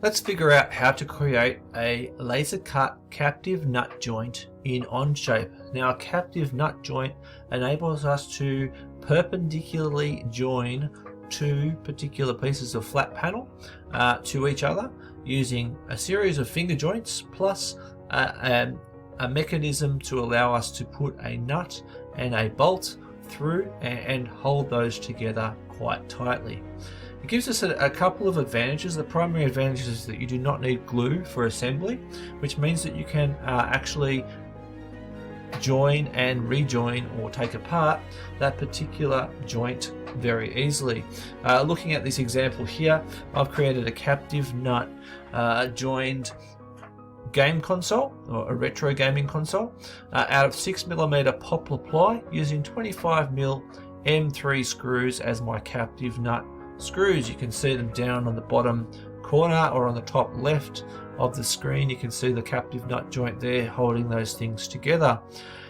Let's figure out how to create a laser cut captive nut joint in OnShape. Now, a captive nut joint enables us to perpendicularly join two particular pieces of flat panel to each other using a series of finger joints plus a mechanism to allow us to put a nut and a bolt through and hold those together quite tightly. It gives us a couple of advantages. The primary advantage is that you do not need glue for assembly, which means that you can actually join and rejoin or take apart that particular joint very easily. Looking at this example here, I've created a captive nut joined game console, or a retro gaming console, out of 6mm poplar ply using 25mm M3 screws as my captive nut screws. You can see them down on the bottom corner or on the top left of the screen. You can see the captive nut joint there holding those things together.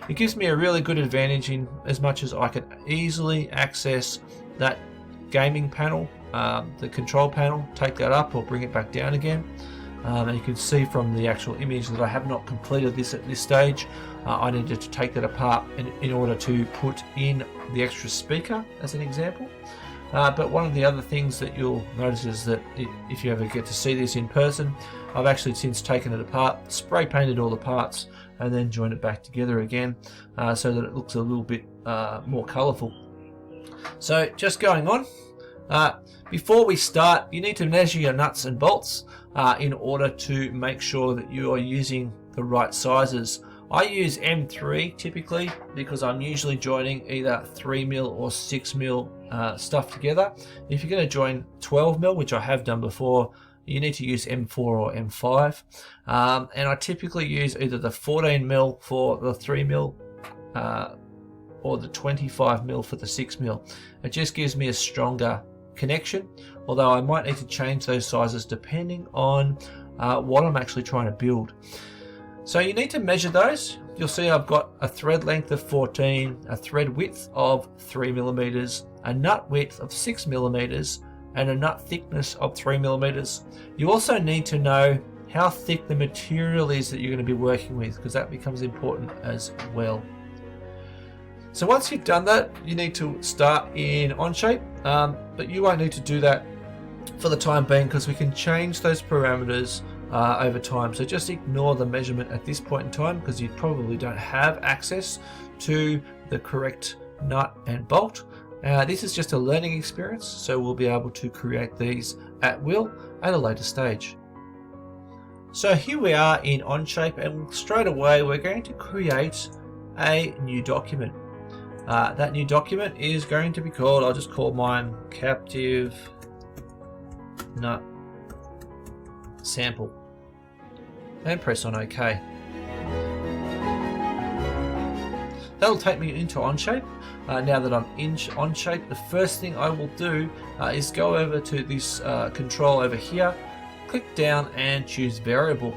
It gives me a really good advantage in as much as I can easily access that gaming panel, the control panel, take that up or bring it back down again. And you can see from the actual image that I have not completed this at this stage. I needed to take that apart in order to put in the extra speaker as an example. But one of the other things that you'll notice is that if you ever get to see this in person, I've actually since taken it apart, spray painted all the parts, and then joined it back together again so that it looks a little bit more colourful. So just going on, before we start, you need to measure your nuts and bolts in order to make sure that you are using the right sizes. I use M3 typically because I'm usually joining either 3mm or 6mm stuff together. If you're going to join 12mm, which I have done before, you need to use M4 or M5. And I typically use either the 14mm for the 3mm or the 25mm for the 6mm. It just gives me a stronger connection, although I might need to change those sizes depending on what I'm actually trying to build. So you need to measure those. You'll see I've got a thread length of 14, a thread width of 3mm, a nut width of 6mm, and a nut thickness of 3mm. You also need to know how thick the material is that you're going to be working with, because that becomes important as well. So once you've done that, you need to start in OnShape, but you won't need to do that for the time being because we can change those parameters over time. So just ignore the measurement at this point in time because you probably don't have access to the correct nut and bolt. This is just a learning experience, so we'll be able to create these at will at a later stage. So here we are in OnShape, and straight away we're going to create a new document. That new document is going to be called, I'll just call mine Captive Nut Sample, and press on OK. That'll take me into OnShape. Now that I'm in OnShape, the first thing I will do is go over to this control over here, click down and choose variable.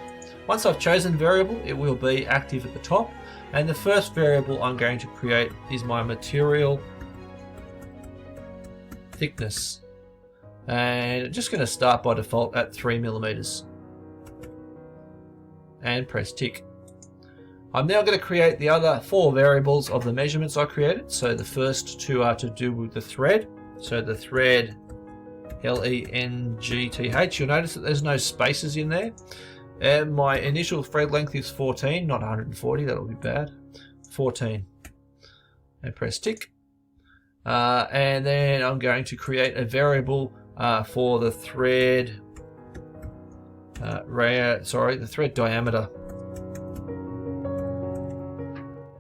Once I've chosen variable, it will be active at the top, and the first variable I'm going to create is my material thickness, and I'm just going to start by default at 3mm and press tick. I'm now going to create the other 4 variables of the measurements I created. So the first 2 are to do with the thread. So the thread length, you'll notice that there's no spaces in there. And my initial thread length is 14, not 140, that'll be bad. 14. And press tick. And then I'm going to create a variable for the thread the thread diameter.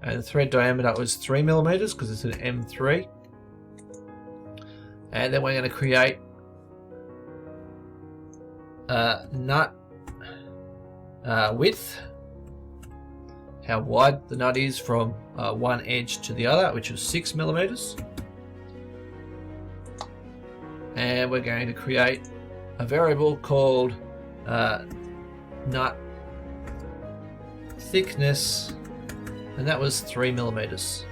And the thread diameter was 3mm because it's an M3. And then we're going to create nut width, how wide the nut is from one edge to the other, which is 6mm. And we're going to create a variable called nut thickness, and that was 3mm.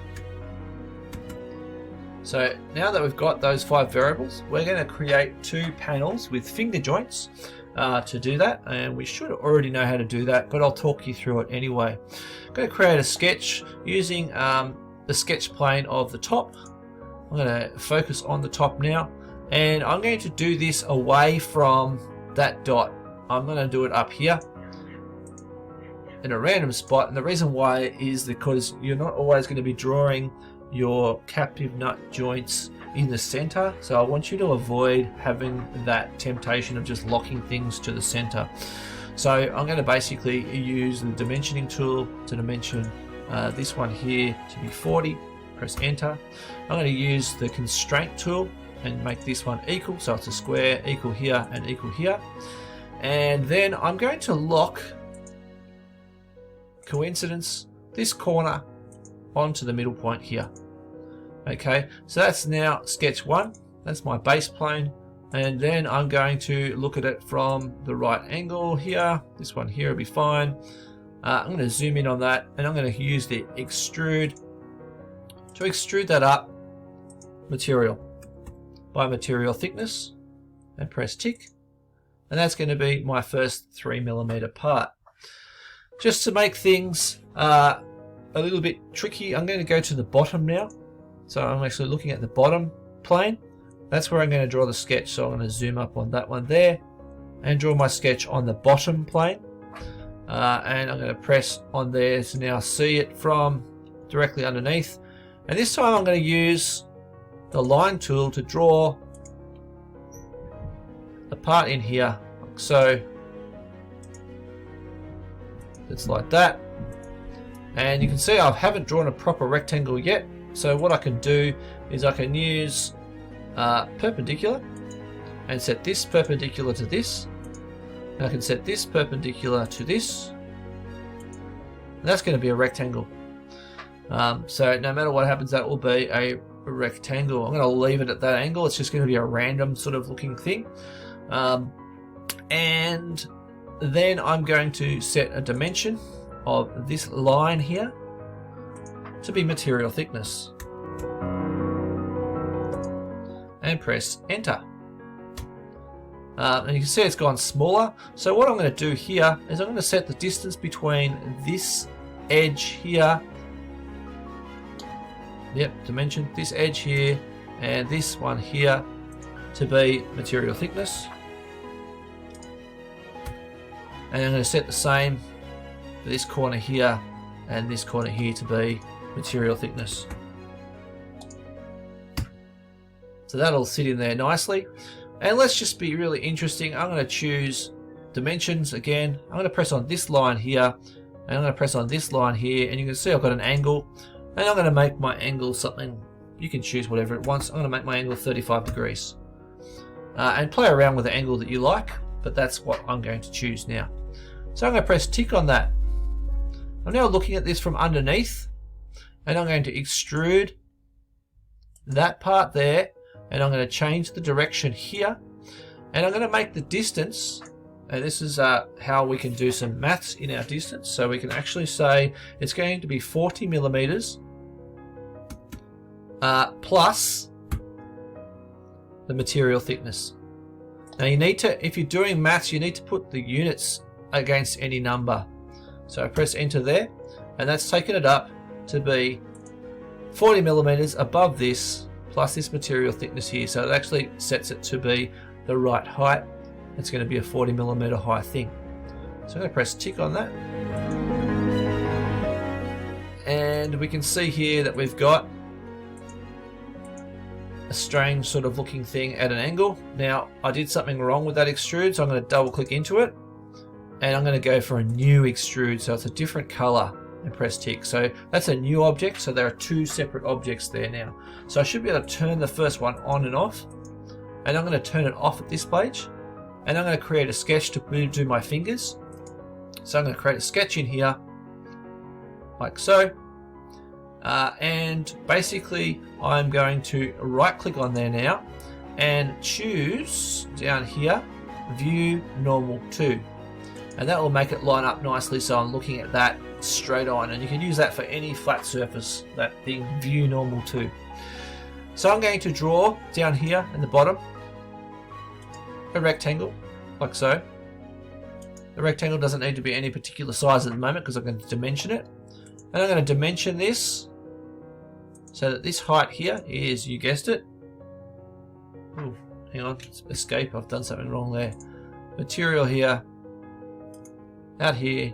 So now that we've got those 5 variables, we're going to create 2 panels with finger joints to do that, and we should already know how to do that, but I'll talk you through it anyway. I'm going to create a sketch using the sketch plane of the top. I'm going to focus on the top now, and I'm going to do this away from that dot. I'm going to do it up here in a random spot, and the reason why is because you're not always going to be drawing your captive nut joints in the center, so I want you to avoid having that temptation of just locking things to the center. So I'm going to basically use the dimensioning tool to dimension this one here to be 40. Press enter. I'm going to use the constraint tool and make this one equal, so it's a square, equal here and equal here. And then I'm going to lock, coincidence, this corner onto the middle point here. Okay, so that's now sketch 1. That's my base plane, and then I'm going to look at it from the right angle here. This one here will be fine. I'm going to zoom in on that, and I'm going to use the extrude to extrude that up material by material thickness, and press tick, and that's going to be my first 3mm part. Just to make things a little bit tricky, I'm going to go to the bottom now. So I'm actually looking at the bottom plane. That's where I'm going to draw the sketch. So I'm going to zoom up on that one there and draw my sketch on the bottom plane. And I'm going to press on there to now see it from directly underneath. And this time I'm going to use the line tool to draw the part in here. So it's like that. And you can see I haven't drawn a proper rectangle yet. So what I can do is I can use perpendicular and set this perpendicular to this. And I can set this perpendicular to this. And that's going to be a rectangle. So no matter what happens, that will be a rectangle. I'm going to leave it at that angle. It's just going to be a random sort of looking thing. And then I'm going to set a dimension of this line here to be material thickness, and press enter. And you can see it's gone smaller. So what I'm going to do here is I'm going to set the distance between this edge here, dimension, this edge here and this one here to be material thickness, and I'm going to set the same for this corner here and this corner here to be material thickness. So that'll sit in there nicely. And let's just be really interesting. I'm going to choose dimensions again. I'm going to press on this line here, and I'm going to press on this line here, and you can see I've got an angle, and I'm going to make my angle something, you can choose whatever it wants. I'm going to make my angle 35 degrees. And play around with the angle that you like, but that's what I'm going to choose now. So I'm going to press tick on that. I'm now looking at this from underneath, and I'm going to extrude that part there, and I'm going to change the direction here, and I'm going to make the distance, and this is how we can do some maths in our distance. So we can actually say it's going to be 40 millimeters plus the material thickness. Now you need to, if you're doing maths, you need to put the units against any number. So I press enter there, and that's taken it up to be 40 millimeters above this plus this material thickness here. So it actually sets it to be the right height. It's going to be a 40 millimeter high thing. So I'm going to press tick on that. And we can see here that we've got a strange sort of looking thing at an angle. Now I did something wrong with that extrude, so I'm going to double click into it, and I'm going to go for a new extrude, so it's a different color, and press tick. So that's a new object, so there are two separate objects there now. So I should be able to turn the first one on and off, and I'm going to turn it off at this stage, and I'm going to create a sketch to do my fingers. So I'm going to create a sketch in here like so, and basically I'm going to right click on there now and choose down here view normal to, and that will make it line up nicely, so I'm looking at that straight on, and you can use that for any flat surface, that thing view normal to. So I'm going to draw down here in the bottom a rectangle like so, The rectangle doesn't need to be any particular size at the moment because I'm going to dimension it. And I'm going to dimension this so that this height here is, you guessed it. Ooh, hang on, escape, I've done something wrong there. Material here, out here.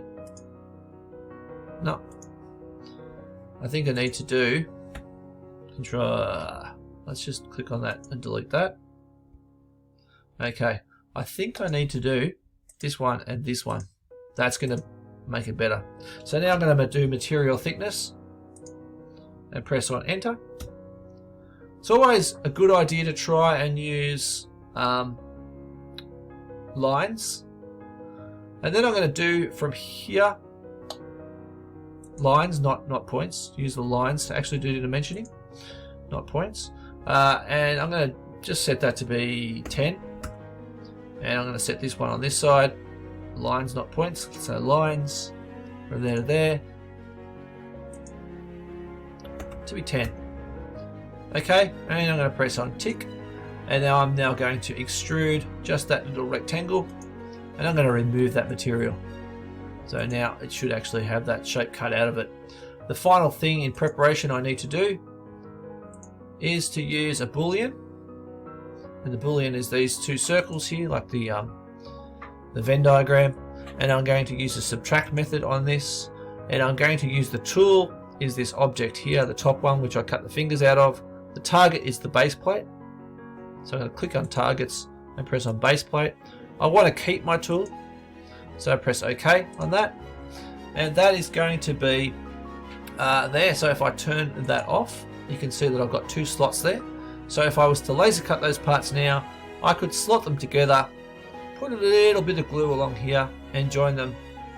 No. I think I need to do control. Let's just click on that and delete that. Okay, I think I need to do this one and this one. That's going to make it better. So now I'm going to do material thickness and press on enter. It's always a good idea to try and use lines. And then I'm going to do from here lines, not points. Use the lines to actually do the dimensioning, not points. And I'm going to just set that to be 10. And I'm going to set this one on this side. Lines, not points. So lines from there to there to be 10. Okay, and I'm going to press on tick. And now I'm going to extrude just that little rectangle. And I'm going to remove that material. So now it should actually have that shape cut out of it. The final thing in preparation I need to do is to use a boolean. And the boolean is these two circles here, like the Venn diagram. And I'm going to use the subtract method on this. And I'm going to use the tool, is this object here, the top one, which I cut the fingers out of. The target is the base plate. So I'm going to click on targets and press on base plate. I want to keep my tool. So I press OK on that. And that is going to be there. So if I turn that off, you can see that I've got two slots there. So if I was to laser cut those parts now, I could slot them together, put a little bit of glue along here and join them,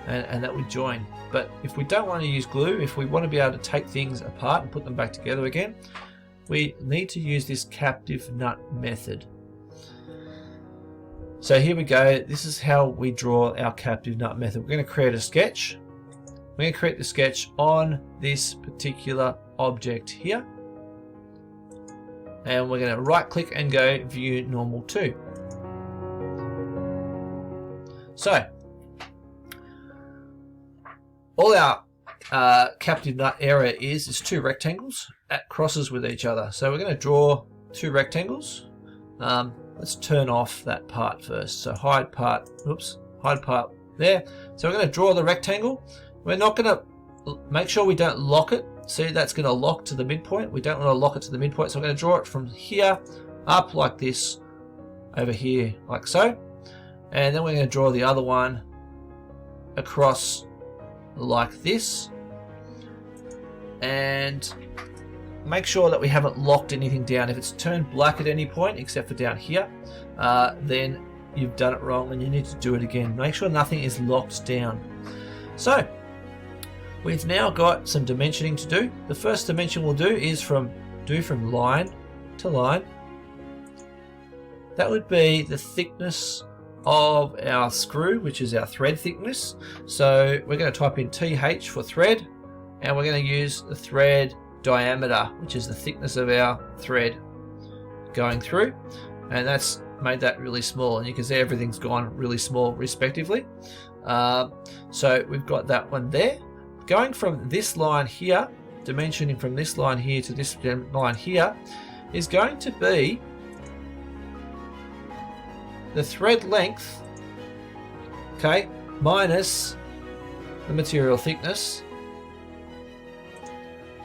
and that would join. But if we don't want to use glue, if we want to be able to take things apart and put them back together again, we need to use this captive nut method. So here we go. This is how we draw our captive nut method. We're going to create a sketch. We're going to create the sketch on this particular object here. And we're going to right click and go view normal to. So all our captive nut area is two rectangles at crosses with each other. So we're going to draw two rectangles. Let's turn off that part first. So hide part, oops, hide part there. So we're going to draw the rectangle. We're not going to, make sure we don't lock it. See, that's going to lock to the midpoint. We don't want to lock it to the midpoint. So I'm going to draw it from here up like this, over here like so. And then we're going to draw the other one across like this. And make sure that we haven't locked anything down. If it's turned black at any point, except for down here, then you've done it wrong and you need to do it again. Make sure nothing is locked down. So we've now got some dimensioning to do. The first dimension we'll do is from line to line. That would be the thickness of our screw, which is our thread thickness. So we're going to type in TH for thread, and we're going to use the thread diameter, which is the thickness of our thread going through, and that's made that really small, and you can see everything's gone really small respectively. So we've got that one there. Going from this line here, dimensioning from this line here to this line here, is going to be the thread length, okay, minus the material thickness,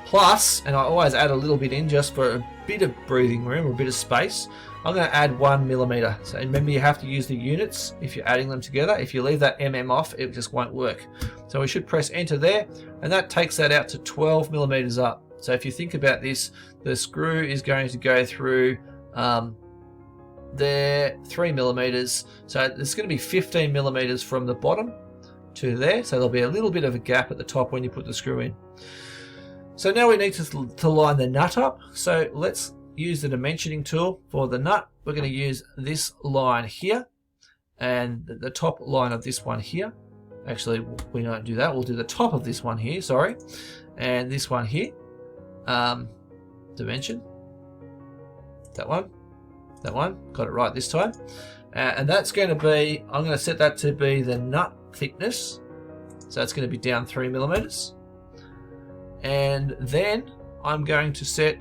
plus, and I always add a little bit in just for a bit of breathing room or a bit of space, I'm going to add 1 millimeter. So remember, you have to use the units if you're adding them together. If you leave that mm off, it just won't work. So we should press enter there, and that takes that out to 12 millimeters up. So if you think about this, the screw is going to go through there 3 millimeters. So there's going to be 15 millimeters from the bottom to there. So there'll be a little bit of a gap at the top when you put the screw in. So now we need to line the nut up. So let's use the dimensioning tool for the nut. We're going to use this line here and the top line of this one here. Actually, we don't do that. We'll do the top of this one here, sorry. And this one here. Dimension. That one. Got it right this time. And that's going to be, I'm going to set that to be the nut thickness. So it's going to be down 3 millimeters. And then I'm going to set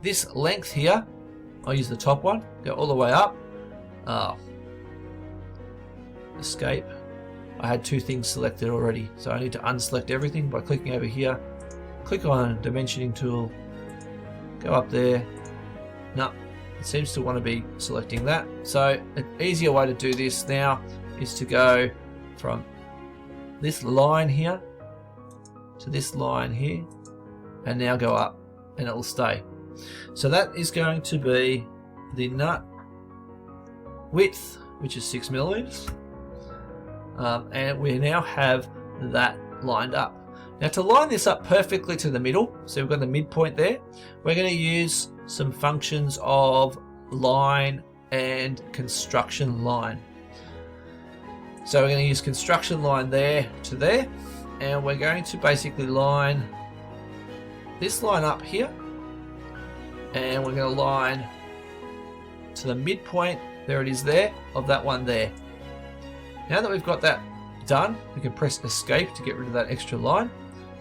this length here. I'll use the top one, go all the way up. Escape. I had two things selected already, so I need to unselect everything by clicking over here. Click on dimensioning tool, go up there. No, it seems to want to be selecting that. So an easier way to do this now is to go from this line here to this line here, and now go up, and it will stay. So that is going to be the nut width, which is 6 millimeters. And we now have that lined up. Now to line this up perfectly to the middle, so we've got the midpoint there, we're going to use some functions of line and construction line. So we're going to use construction line there to there, and we're going to basically line this line up here, and we're going to line to the midpoint, there it is there, of that one there. Now that we've got that done, we can press escape to get rid of that extra line.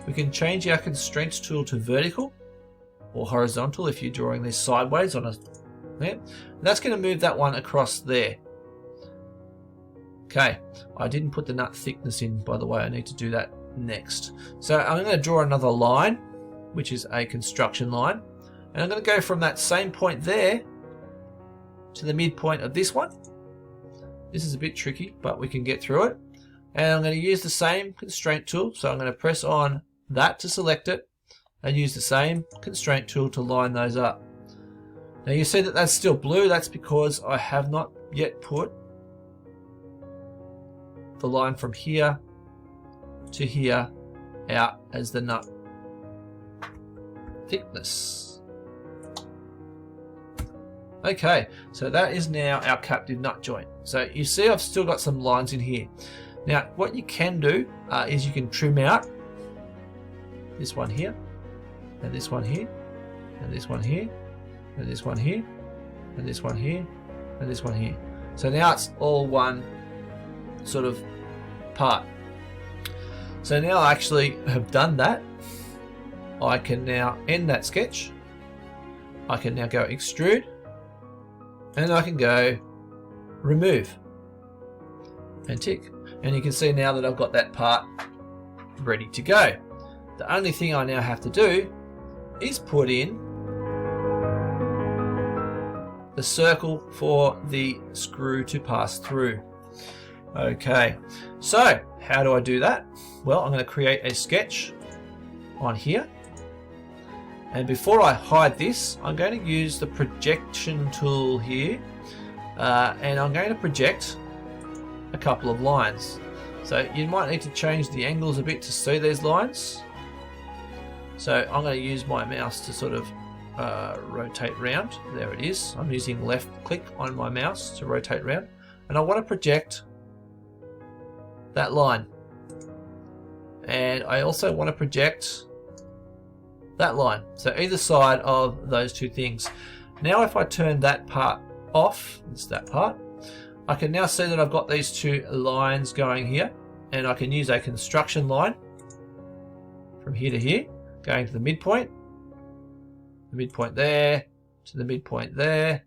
We can change our constraints tool to vertical or horizontal if you're drawing this sideways on a there. And that's going to move that one across there. Okay, I didn't put the nut thickness in, by the way. I need to do that next. So I'm going to draw another line, which is a construction line, and I'm going to go from that same point there to the midpoint of this one. This is a bit tricky, but we can get through it. And I'm going to use the same constraint tool. So I'm going to press on that to select it and use the same constraint tool to line those up. Now you see that that's still blue. That's because I have not yet put the line from here to here out as the nut thickness. Okay, so that is now our captive nut joint. So you see I've still got some lines in here. Now what you can do is you can trim out this one here, and this one here, and this one here, and this one here, and this one here, and this one here. So now it's all one sort of part. So now I actually have done that. I can now end that sketch. I can now go extrude, and I can go remove and tick, and you can see now that I've got that part ready to go. The only thing I now have to do is put in the circle for the screw to pass through. Okay, so how do I do that? Well, I'm going to create a sketch on here, and before I hide this, I'm going to use the projection tool here, and I'm going to project a couple of lines. So you might need to change the angles a bit to see these lines. So I'm going to use my mouse to sort of rotate round. There it is. I'm using left click on my mouse to rotate round, and I want to project that line, and I also want to project that line, so either side of those two things. Now if I turn that part off, it's that part, I can now see that I've got these two lines going here, and I can use a construction line from here to here, going to the midpoint there, to the midpoint there.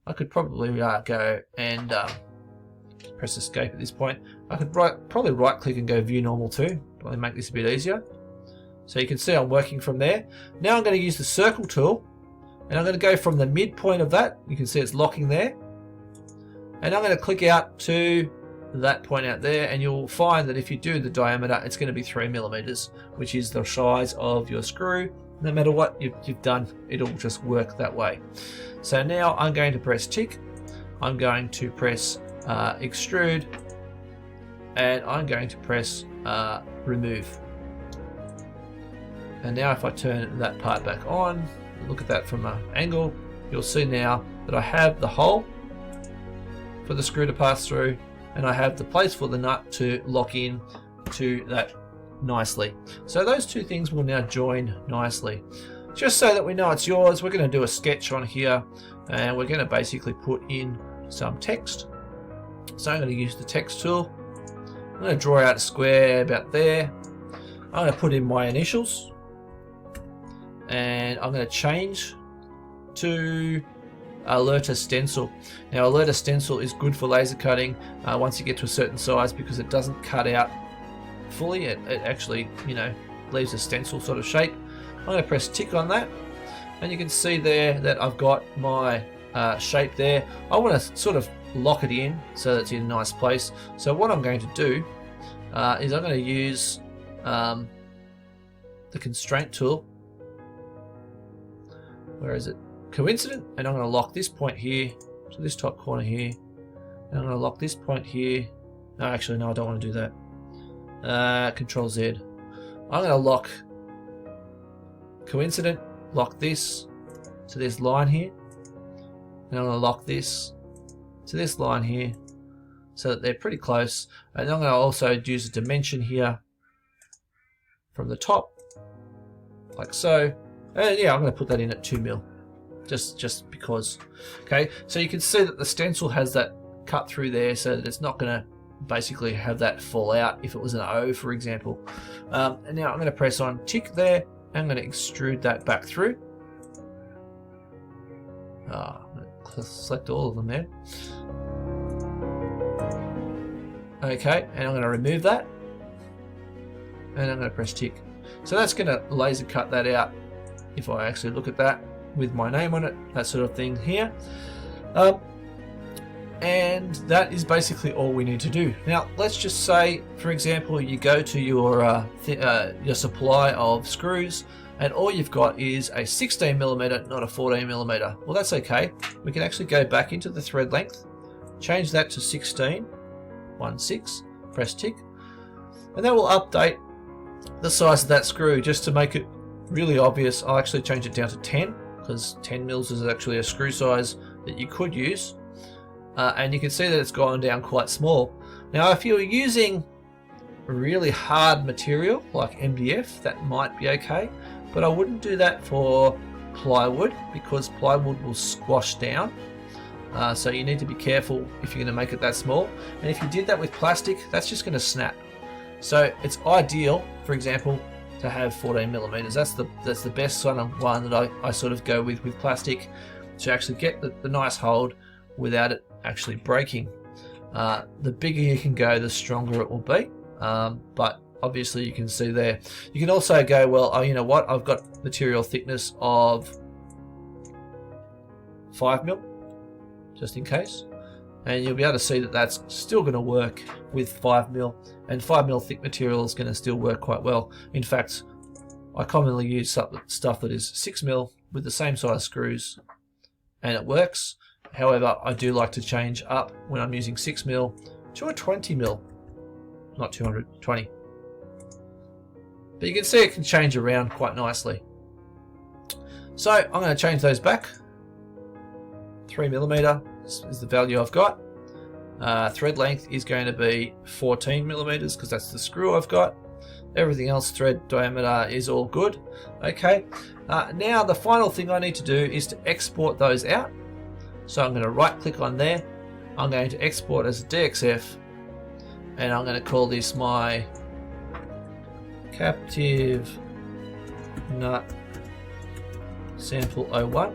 I could probably go and press escape at this point. I could probably right click and go view normal too, probably make this a bit easier. So you can see I'm working from there. Now I'm going to use the circle tool, and I'm going to go from the midpoint of that, you can see it's locking there, and I'm going to click out to that point out there, and you'll find that if you do the diameter, it's going to be 3 millimeters, which is the size of your screw. No matter what you've done, it'll just work that way. So now I'm going to press tick, I'm going to press extrude, and I'm going to press remove. And now if I turn that part back on, look at that from an angle, you'll see now that I have the hole for the screw to pass through, and I have the place for the nut to lock in to that nicely. So those two things will now join nicely. Just so that we know it's yours, we're going to do a sketch on here, and we're going to basically put in some text. So I'm going to use the text tool, going to draw out a square about there. I'm going to put in my initials, and I'm going to change to Alerta Stencil. Now Alerta Stencil is good for laser cutting once you get to a certain size, because it doesn't cut out fully. It actually, you know, leaves a stencil sort of shape. I'm going to press tick on that, and you can see there that I've got my shape there. I want to sort of lock it in so that it's in a nice place. So what I'm going to do is I'm going to use the constraint tool. Where is it? Coincident, and I'm going to lock this point here to this top corner here, and I'm going to lock this point here. No, actually, no, I don't want to do that. Control Z. I'm going to lock coincident, lock this to this line here, and I'm going to lock this to this line here, so that they're pretty close. And I'm going to also use a dimension here from the top, like so. And yeah, I'm going to put that in at 2 mil. Just because. Okay, so you can see that the stencil has that cut through there, so that it's not going to basically have that fall out if it was an O, for example. And now I'm going to press on tick there. I'm going to extrude that back through. I'm going to select all of them there. Okay, and I'm going to remove that, and I'm going to press tick. So that's going to laser cut that out. If I actually look at that with my name on it, that sort of thing here. And that is basically all we need to do. Now let's just say, for example, you go to your supply of screws, and all you've got is a 16mm, not a 14mm. Well, that's okay. We can actually go back into the thread length, change that to 16, 1/6, press tick, and that will update the size of that screw. Just to make it really obvious, I'll actually change it down to 10, because 10 mils is actually a screw size that you could use. And you can see that it's gone down quite small. Now if you're using really hard material like MDF, that might be okay, but I wouldn't do that for plywood, because plywood will squash down. So you need to be careful if you're going to make it that small. And if you did that with plastic, that's just going to snap. So it's ideal, for example, to have 14mm. That's the best one that I sort of go with plastic, to actually get the nice hold without it actually breaking. The bigger you can go, the stronger it will be. But obviously you can see there. You can also go, well, oh, you know what? I've got material thickness of 5mm, just in case. And you'll be able to see that that's still going to work with 5mm, and 5mm thick material is going to still work quite well. In fact, I commonly use stuff that is 6mm with the same size screws, and it works. However, I do like to change up when I'm using 6mm to a 20mm, not 220. But you can see it can change around quite nicely. So I'm going to change those back. 3mm is the value I've got. Thread length is going to be 14mm, because that's the screw I've got. Everything else, thread diameter, is all good. Okay. Now the final thing I need to do is to export those out. So I'm going to right click on there. I'm going to export as a DXF, and I'm going to call this my captive nut sample 01.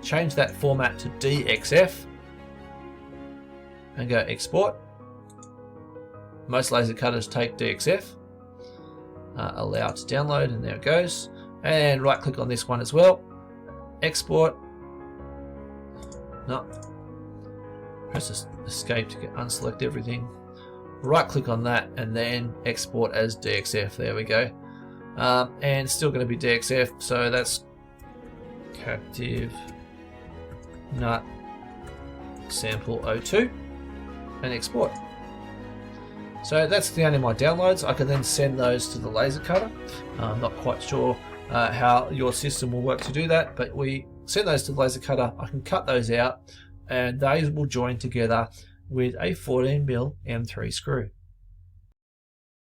Change that format to DXF and go export. Most laser cutters take DXF. Allow to download, and there it goes. And right click on this one as well. Export. No. Press escape to unselect everything. Right click on that and then export as DXF. There we go. And it's still going to be DXF, so that's captive nut sample 02 and export. So that's the end of my downloads. I can then send those to the laser cutter. I'm not quite sure how your system will work to do that, but we send those to the laser cutter. I can cut those out, and those will join together with a 14mm M3 screw.